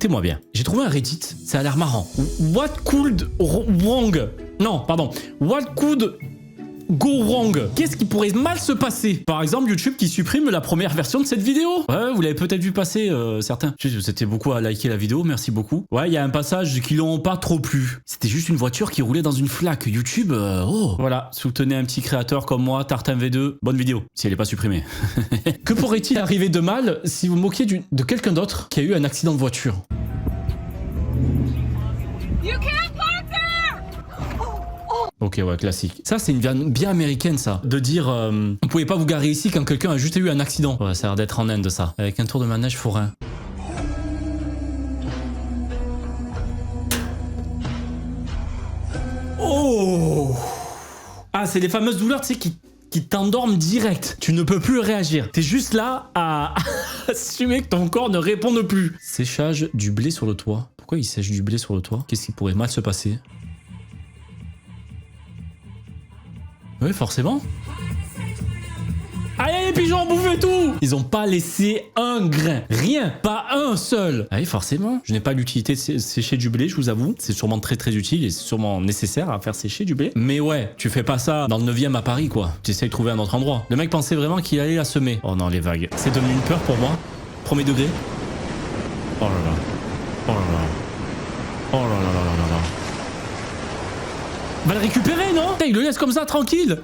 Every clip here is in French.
Écoutez-moi bien. J'ai trouvé un Reddit, ça a l'air marrant. What could wrong? Non, pardon. What could go wrong? Qu'est-ce qui pourrait mal se passer? Par exemple, YouTube qui supprime la première version de cette vidéo. Ouais, vous l'avez peut-être vu passer, certains. Je sais, vous étiez beaucoup à liker la vidéo, merci beaucoup. Ouais, il y a un passage qui l'ont pas trop plu. C'était juste une voiture qui roulait dans une flaque. YouTube, oh. Voilà, soutenez un petit créateur comme moi, Tartin V2. Bonne vidéo, si elle est pas supprimée. Que pourrait-il arriver de mal si vous moquiez de quelqu'un d'autre qui a eu un accident de voiture? Ok, ouais, classique. Ça, c'est une vanne bien américaine, ça. De dire, vous pouvez pas vous garer ici quand quelqu'un a juste eu un accident. Ouais, ça a l'air d'être en Inde, ça. Avec un tour de manège forain. Oh! Ah, c'est les fameuses douleurs, tu sais, qui t'endorment direct. Tu ne peux plus réagir. T'es juste là à assumer que ton corps ne réponde plus. Séchage du blé sur le toit. Pourquoi il sèche du blé sur le toit? Qu'est-ce qui pourrait mal se passer? Oui, forcément. Allez, les pigeons ont bouffé tout! Ils ont pas laissé un grain. Rien. Pas un seul. Ah oui, forcément. Je n'ai pas l'utilité de sécher du blé, je vous avoue. C'est sûrement très très utile et c'est sûrement nécessaire à faire sécher du blé. Mais ouais, tu fais pas ça dans le 9e à Paris, quoi. Tu essayes de trouver un autre endroit. Le mec pensait vraiment qu'il allait la semer. Oh non, les vagues. C'est devenu une peur pour moi. Premier degré. Oh là là. Oh là là. Oh là là là là là. Va le récupérer, non? Il le laisse comme ça, tranquille.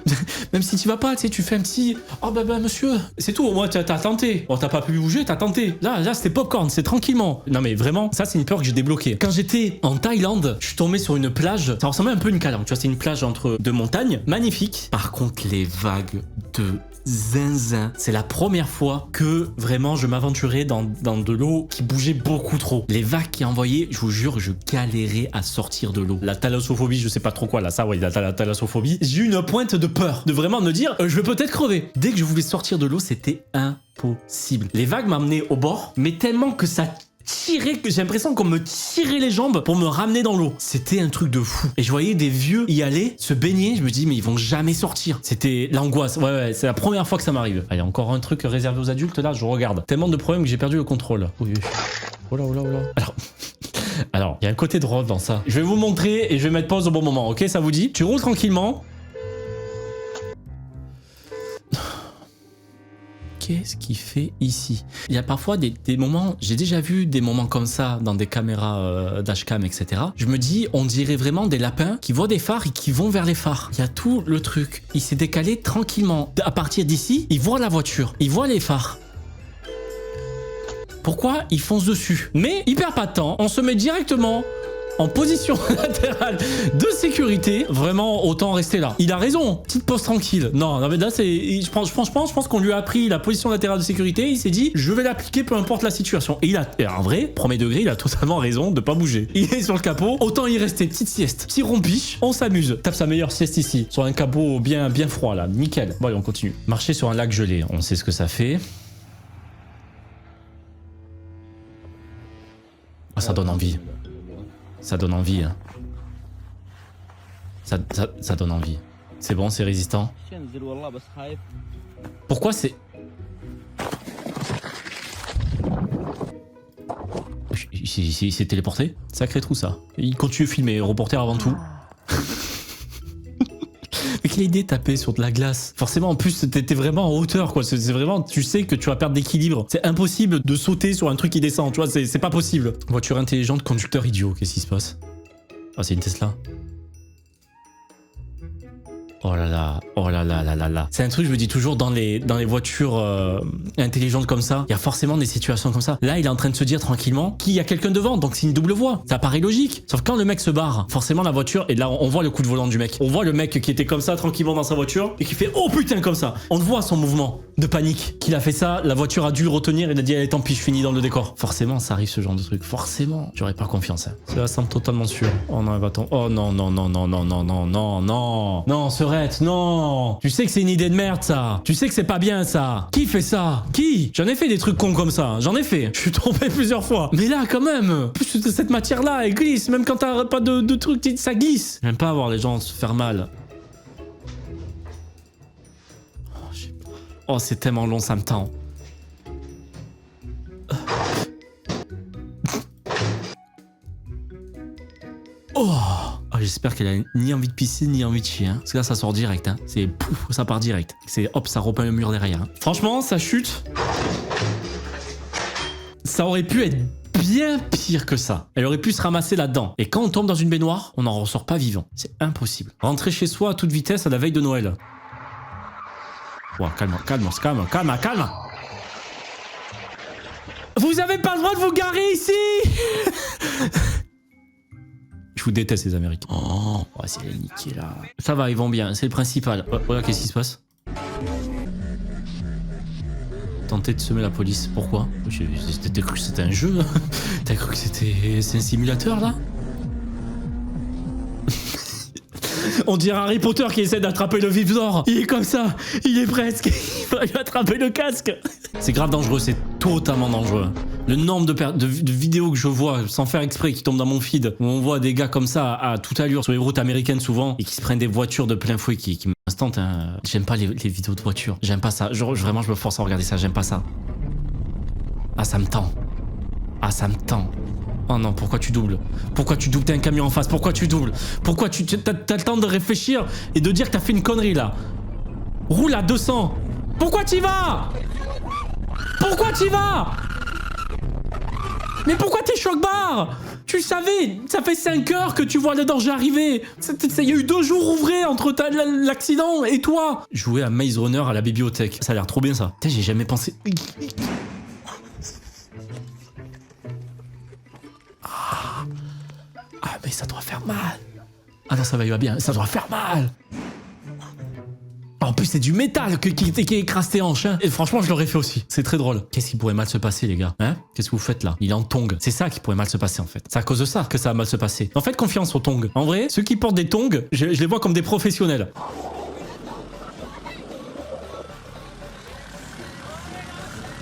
Même si tu vas pas, tu sais, tu fais un petit... Oh bah monsieur, c'est tout, au moins t'as tenté. Bon, t'as pas pu bouger, t'as tenté. Là, c'était popcorn, c'est tranquillement. Non mais vraiment, ça c'est une peur que j'ai débloquée. Quand j'étais en Thaïlande, je suis tombé sur une plage, ça ressemblait un peu à une calanque, tu vois, c'est une plage entre deux montagnes, magnifique. Par contre, les vagues de zinzin. C'est la première fois que vraiment je m'aventurais dans de l'eau qui bougeait beaucoup trop. Les vagues qui envoyaient, je vous jure, je galérais à sortir de l'eau. La thalassophobie, je sais pas trop quoi là, ça ouais, la thalassophobie. J'ai eu une pointe de peur, de vraiment me dire, je vais peut-être crever. Dès que je voulais sortir de l'eau, c'était impossible. Les vagues m'amenaient au bord, mais tellement que ça tirer, que j'ai l'impression qu'on me tirait les jambes pour me ramener dans l'eau. C'était un truc de fou. Et je voyais des vieux y aller, se baigner, je me dis mais ils vont jamais sortir. C'était l'angoisse. Ouais, c'est la première fois que ça m'arrive. Allez, encore un truc réservé aux adultes, là, je regarde. Tellement de problèmes que j'ai perdu le contrôle. Oui. Oh là, oh là, oh là. Alors, il y a un côté drôle dans ça. Je vais vous montrer et je vais mettre pause au bon moment, ok? Ça vous dit? Tu roules tranquillement. Qu'est-ce qu'il fait ici? Il y a parfois des moments, j'ai déjà vu des moments comme ça dans des caméras dashcam, etc. Je me dis, on dirait vraiment des lapins qui voient des phares et qui vont vers les phares. Il y a tout le truc. Il s'est décalé tranquillement. À partir d'ici, il voit la voiture, il voit les phares. Pourquoi il fonce dessus? Mais il perd pas de temps, on se met directement en position latérale de sécurité. Vraiment, autant rester là. Il a raison. Petite pause tranquille. Non, mais là, c'est... Je pense qu'on lui a appris la position latérale de sécurité. Il s'est dit, je vais l'appliquer peu importe la situation. Et il a... En vrai, premier degré, il a totalement raison de pas bouger. Il est sur le capot. Autant y rester. Petite sieste. Petit rompiche. On s'amuse. Tape sa meilleure sieste ici. Sur un capot bien froid, là. Nickel. Bon, allez, on continue. Marcher sur un lac gelé. On sait ce que ça fait. Ah, ça donne envie. Ça donne envie, hein. Ça donne envie. C'est bon, c'est résistant. Pourquoi c'est... Il s'est téléporté? Sacré trou, ça. Il continue de filmer, reporter avant tout. Mais quelle idée de taper sur de la glace? Forcément, en plus, t'étais vraiment en hauteur, quoi. C'est vraiment, tu sais que tu vas perdre d'équilibre. C'est impossible de sauter sur un truc qui descend, tu vois, c'est pas possible. Voiture intelligente, conducteur idiot, qu'est-ce qui se passe? Ah, c'est une Tesla. Oh là là, oh là là là là là. C'est un truc, je me dis toujours, dans les voitures intelligentes comme ça, il y a forcément des situations comme ça. Là, il est en train de se dire tranquillement qu'il y a quelqu'un devant, donc c'est une double voie. Ça paraît logique. Sauf quand le mec se barre, forcément la voiture, et là on voit le coup de volant du mec. On voit le mec qui était comme ça, tranquillement dans sa voiture, et qui fait oh putain comme ça. On voit son mouvement de panique. Qu'il a fait ça, la voiture a dû le retenir, et il a dit allez tant pis, je finis dans le décor. Forcément, ça arrive ce genre de truc. Forcément. J'aurais pas confiance. Hein. Ça semble totalement sûr. Oh non, bâton. Oh non, non, non, non, non, non, non, non, non. Non, Serette, non. Tu sais que c'est une idée de merde, ça. Tu sais que c'est pas bien, ça. Qui fait ça? Qui? J'en ai fait des trucs cons comme ça. J'en ai fait. Je suis tombé plusieurs fois. Mais là, quand même, plus de cette matière-là, elle glisse. Même quand t'as pas de trucs, ça glisse. J'aime pas voir les gens se faire mal. Oh, c'est tellement long, ça me tend. Oh, ah, j'espère qu'elle a ni envie de pisser ni envie de chier. Hein. Parce que là, ça sort direct. Hein. C'est pouf, ça part direct. C'est hop, ça repeint le mur derrière. Hein. Franchement, ça chute. Ça aurait pu être bien pire que ça. Elle aurait pu se ramasser là-dedans. Et quand on tombe dans une baignoire, on n'en ressort pas vivant. C'est impossible. Rentrer chez soi à toute vitesse à la veille de Noël. Wow, calme. Vous avez pas le droit de vous garer ici. Je vous déteste les Américains. Oh, c'est la niquée là. Ça va, ils vont bien, c'est le principal. Voilà, qu'est-ce qui se passe? Tenter de semer la police. Pourquoi? T'as cru que c'était un jeu? T'as cru que c'est un simulateur là? On dirait Harry Potter qui essaie d'attraper le vif d'or. Il est comme ça, il est presque. Il va lui attraper le casque. C'est grave dangereux, c'est totalement dangereux. Le nombre de vidéos que je vois sans faire exprès qui tombent dans mon feed, où on voit des gars comme ça à toute allure sur les routes américaines souvent et qui se prennent des voitures de plein fouet qui m'instantent. Hein. J'aime pas les vidéos de voitures. J'aime pas ça. Vraiment, je me force à regarder ça. J'aime pas ça. Ah, ça me tend. Ah, ça me tend. Oh non, pourquoi tu doubles? Pourquoi tu doubles? T'as un camion en face, pourquoi tu doubles? Pourquoi t'as le temps de réfléchir et de dire que t'as fait une connerie là? Roule à 200. Pourquoi t'y vas? Pourquoi t'y vas? Mais pourquoi t'es choc-barre? Tu savais, ça fait 5 heures que tu vois le danger arriver. Il y a eu 2 jours ouvrés entre l'accident et toi. Jouer à Maze Runner à la bibliothèque, ça a l'air trop bien ça. Putain, j'ai jamais pensé... Ah, mais ça doit faire mal. Ah non, ça va bien. Ça doit faire mal. En plus, c'est du métal qui écrase tes hanches. Hein. Et franchement, je l'aurais fait aussi. C'est très drôle. Qu'est-ce qui pourrait mal se passer, les gars? Hein? Qu'est-ce que vous faites là? Il est en tongs. C'est ça qui pourrait mal se passer, en fait. C'est à cause de ça que ça va mal se passer. En fait, confiance aux tongs. En vrai, ceux qui portent des tongs, je les vois comme des professionnels.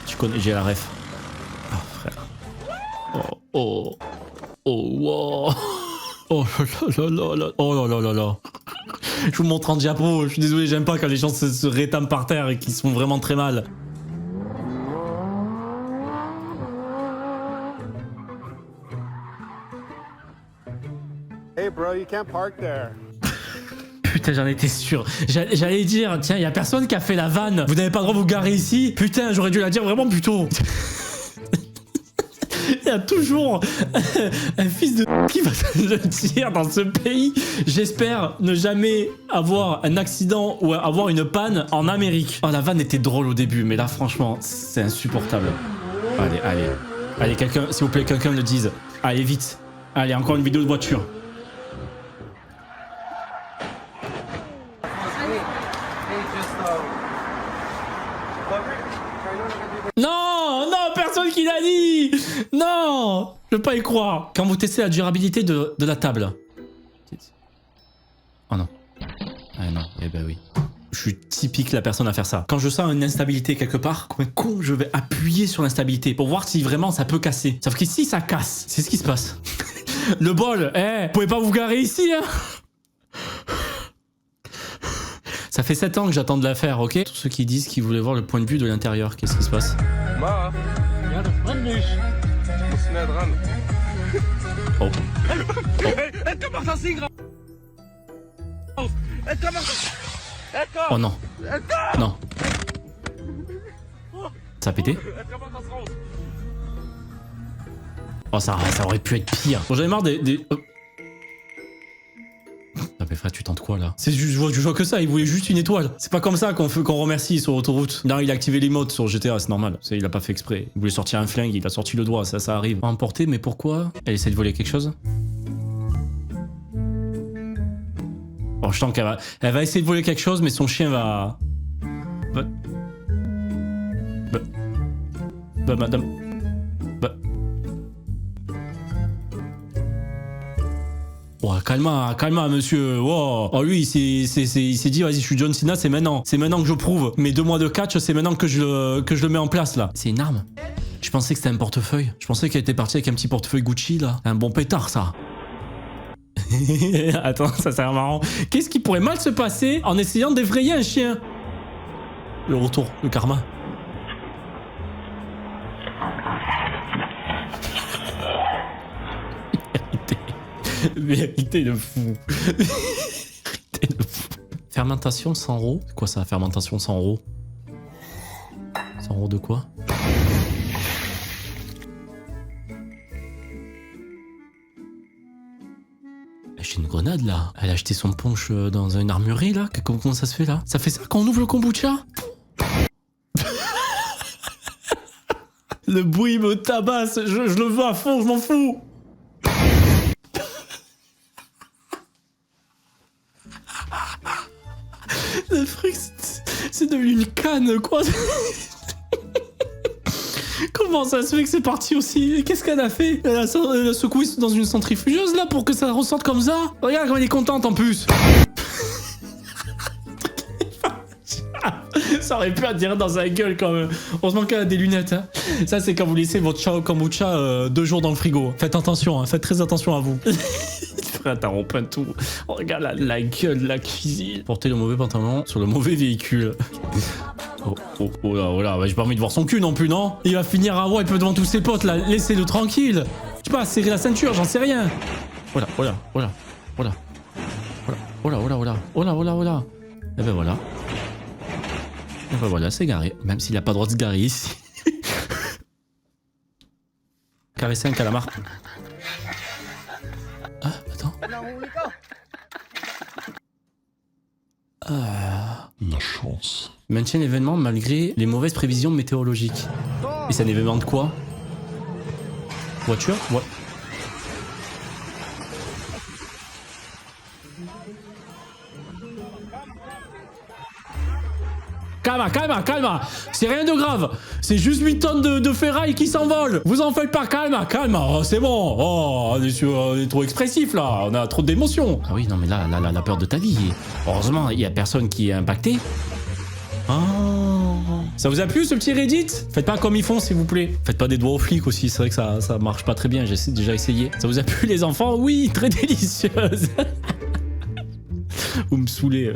Tu connais, j'ai la ref. Oh, frère. Oh, wow. Oh là. Je vous montre en diapo. Je suis désolé, j'aime pas quand les gens se rétament par terre et qu'ils se font vraiment très mal. Hey bro, you can't park there. Putain, j'en étais sûr. J'allais dire, tiens, y a personne qui a fait la vanne. Vous n'avez pas le droit de vous garer ici. Putain, j'aurais dû la dire vraiment plus tôt. Il y a toujours un fils de qui va le dire dans ce pays. J'espère ne jamais avoir un accident ou avoir une panne en Amérique. Oh, la vanne était drôle au début, mais là, franchement, c'est insupportable. Allez, quelqu'un, s'il vous plaît, quelqu'un le dise. Allez, vite. Allez, encore une vidéo de voiture. Non, personne qui l'a dit. Non, je peux pas y croire. Quand vous testez la durabilité de la table. Oh non. Ah non, eh ben oui. Je suis typique la personne à faire ça. Quand je sens une instabilité quelque part, comme un con, je vais appuyer sur l'instabilité pour voir si vraiment ça peut casser. Sauf que si ça casse, c'est ce qui se passe. Le bol, vous pouvez pas vous garer ici, hein. Ça fait 7 ans que j'attends de la faire, ok? Tous ceux qui disent qu'ils voulaient voir le point de vue de l'intérieur, qu'est-ce qui se passe? Oh. Oh non. Non. Ça a pété? Oh, ça aurait pu être pire. Bon, j'avais marre des... Ah mais frère, tu tentes quoi là? C'est juste, je vois que ça, il voulait juste une étoile. C'est pas comme ça qu'on remercie sur autoroute. Non, il a activé les modes sur GTA, c'est normal. Il a pas fait exprès. Il voulait sortir un flingue, il a sorti le doigt, ça arrive. Emporter, mais pourquoi? Elle essaie de voler quelque chose? Oh, je sens qu'elle va essayer de voler quelque chose, mais son chien va... madame... Oh, calma, monsieur. Wow. Oh, lui, il s'est dit, vas-y, je suis John Cena, c'est maintenant. C'est maintenant que je prouve. Mes 2 mois de catch, c'est maintenant que je le mets en place, là. C'est une arme. Je pensais que c'était un portefeuille. Je pensais qu'elle était partie avec un petit portefeuille Gucci, là. Un bon pétard, ça. Attends, ça l'air marrant. Qu'est-ce qui pourrait mal se passer en essayant d'effrayer un chien? Le retour, le karma. Vérité de fou. Vérité de fou. Fermentation sans eau. C'est quoi ça, fermentation sans eau? Sans eau de quoi? J'ai une grenade là. Elle a acheté son punch dans une armurerie là. Comment ça se fait là? Ça fait ça quand on ouvre le kombucha? Le bruit me tabasse. Je le veux à fond, je m'en fous. Le truc, c'est devenu une canne quoi. Comment ça se fait que c'est parti aussi? Qu'est-ce qu'elle a fait? Elle a secoué dans une centrifugeuse là pour que ça ressorte comme ça? Regarde comme elle est contente en plus. Ça aurait pu attirer dans sa gueule quand même. Heureusement qu'elle a des lunettes. Hein. Ça c'est quand vous laissez votre chat au kombucha 2 jours dans le frigo. Faites attention, hein. Faites très attention à vous. Frère, t'as rompu tout. Oh, regarde la gueule de la cuisine. Porter le mauvais pantalon sur le mauvais véhicule. Oh là, j'ai pas envie de voir son cul non plus, non? Il va finir à wipe devant tous ses potes là, laissez-le tranquille. Je sais pas, serrer la ceinture, j'en sais rien. Oh là. Et ben voilà, c'est garé. Même s'il a pas le droit de se garer ici. Caresser un calamar. Ah, attends. La chance. Maintient l'événement malgré les mauvaises prévisions météorologiques. Et c'est un événement de quoi? Voiture? Ouais. Calme. C'est rien de grave. C'est juste 8 tonnes de ferraille qui s'envolent. Vous en faites pas, calme. Oh, c'est bon. Oh, on est trop expressif là. On a trop d'émotions. Ah oui, non mais là, la peur de ta vie. Heureusement, il y a personne qui est impacté. Oh. Ça vous a plu ce petit Reddit? Faites pas comme ils font s'il vous plaît. Faites pas des doigts aux flics aussi, c'est vrai que ça marche pas très bien, j'ai déjà essayé. Ça vous a plu les enfants? Oui, très délicieuse. Vous me saoulez.